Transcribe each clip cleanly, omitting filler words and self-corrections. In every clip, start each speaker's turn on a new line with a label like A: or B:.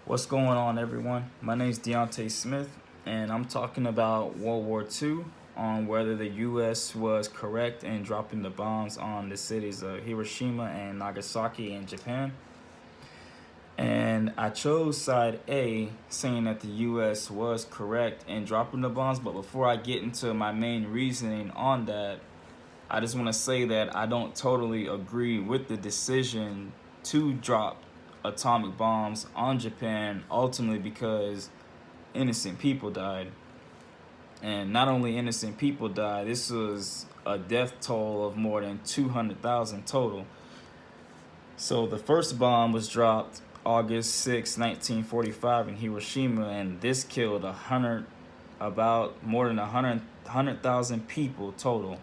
A: What's going on, everyone? My name is Deontay Smith, and I'm talking about World War II, on whether the U.S. was correct in dropping the bombs on the cities of Hiroshima and Nagasaki in Japan. And I chose side A, saying that the U.S. was correct in dropping the bombs. But before I get into my main reasoning on that, I just want to say that I don't totally agree with the decision to drop atomic bombs on Japan, ultimately because innocent people died. And not only innocent people died, this was a death toll of more than 200,000 total. So the first bomb was dropped August 6, 1945 in Hiroshima, and this killed about more than 100,000 people total.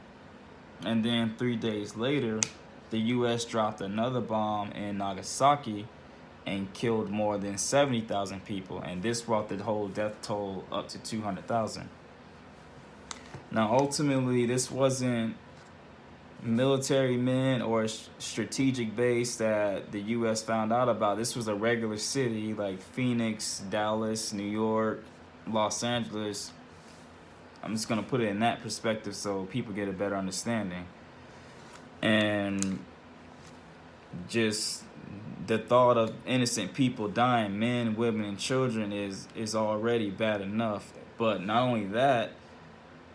A: And then 3 days later, the U.S. dropped another bomb in Nagasaki and killed more than 70,000 people. And this brought the whole death toll up to 200,000. Now, ultimately, this wasn't military men or strategic base that the U.S. found out about. This was a regular city like Phoenix, Dallas, New York, Los Angeles. I'm just going to put it in that perspective so people get a better understanding. And just the thought of innocent people dying, men, women, and children, is already bad enough. But not only that,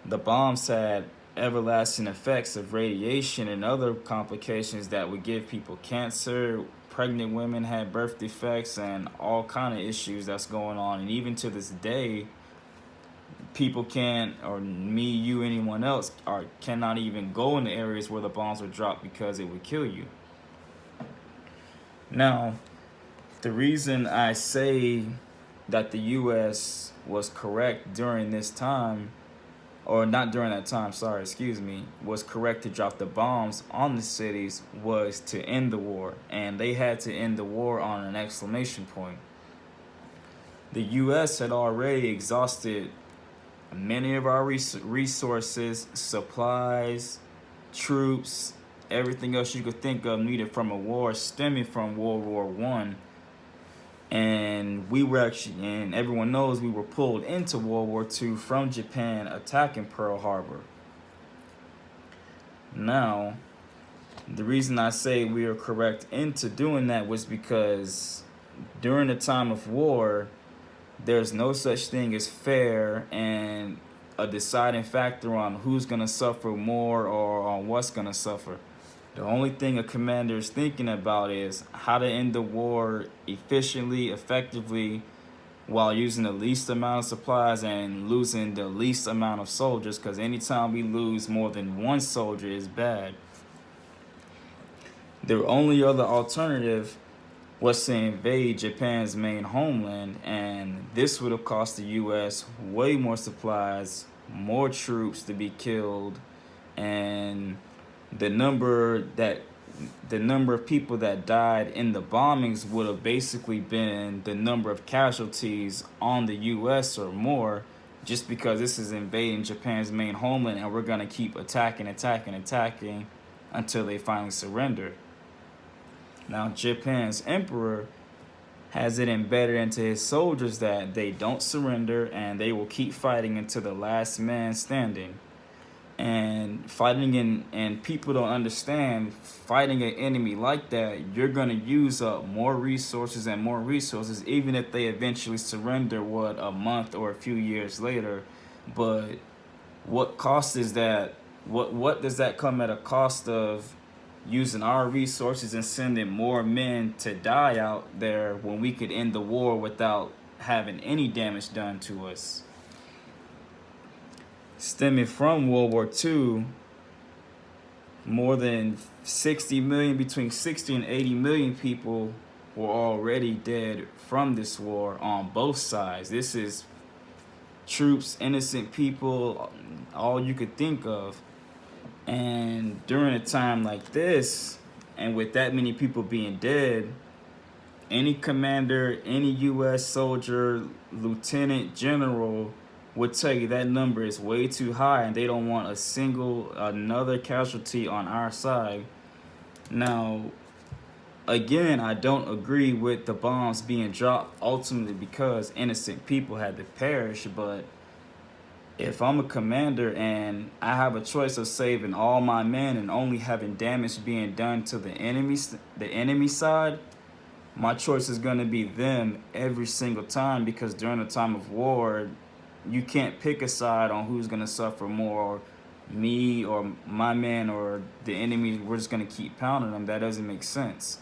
A: the bombs had everlasting effects of radiation and other complications that would give people cancer. Pregnant women had birth defects and all kind of issues that's going on. And even to this day, people can't, or me, you, anyone else, cannot even go in the areas where the bombs were dropped because it would kill you. Now, the reason I say that the U.S. was correct during this time, or not during that time, sorry, excuse me, was correct to drop the bombs on the cities was to end the war. And they had to end the war on an exclamation point. The U.S. had already exhausted many of our resources, supplies, troops, everything else you could think of needed from a war stemming from World War I. And we were actually, and everyone knows, we were pulled into World War II from Japan attacking Pearl Harbor. Now, the reason I say we are correct into doing that was because during the time of war, there's no such thing as fair and a deciding factor on who's going to suffer more or on what's going to suffer. The only thing a commander is thinking about is how to end the war efficiently, effectively, while using the least amount of supplies and losing the least amount of soldiers, because anytime we lose more than one soldier is bad. The only other alternative was to invade Japan's main homeland, and this would have cost the U.S. way more supplies, more troops to be killed, and the number of people that died in the bombings would have basically been the number of casualties on the U.S. or more, just because this is invading Japan's main homeland and we're going to keep attacking until they finally surrender. Now, Japan's emperor has it embedded into his soldiers that they don't surrender and they will keep fighting until the last man standing. And and people don't understand, fighting an enemy like that, you're going to use up more resources, even if they eventually surrender, a month or a few years later. But what cost is that? What does that come at a cost of using our resources and sending more men to die out there when we could end the war without having any damage done to us? Stemming from World War II, more than 60 million, between 60 and 80 million people were already dead from this war on both sides. This is troops, innocent people, all you could think of. And during a time like this, and with that many people being dead, any commander, any U.S. soldier, lieutenant, general would tell you that number is way too high and they don't want another casualty on our side. Now, again, I don't agree with the bombs being dropped ultimately because innocent people had to perish. But if I'm a commander and I have a choice of saving all my men and only having damage being done to the enemy side, my choice is going to be them every single time, because during a time of war, you can't pick a side on who's going to suffer more, me or my men or the enemy. We're just going to keep pounding them. That doesn't make sense.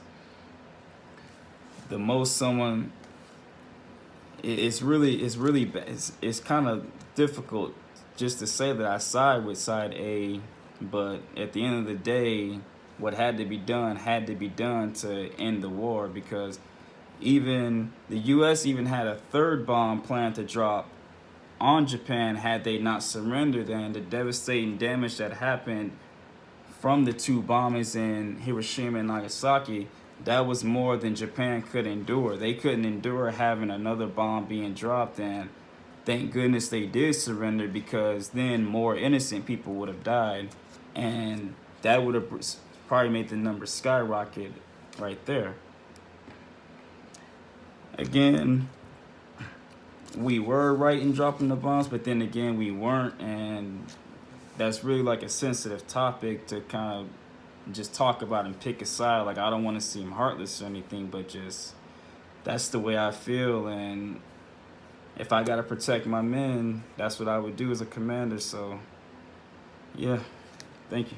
A: The most someone, it's really it's kind of difficult just to say that I side with side A, but at the end of the day, what had to be done to end the war, because even the U.S. even had a third bomb planned to drop on Japan had they not surrendered, and the devastating damage that happened from the two bombings in Hiroshima and Nagasaki, that was more than Japan could endure. They couldn't endure having another bomb being dropped, and thank goodness they did surrender, because then more innocent people would have died, and that would have probably made the numbers skyrocket right there. Again, we were right in dropping the bombs, but then again, we weren't, and that's really like a sensitive topic to kind of just talk about and pick a side. Like, I don't want to seem heartless or anything, but just that's the way I feel, and if I gotta protect my men, that's what I would do as a commander. So, yeah, thank you.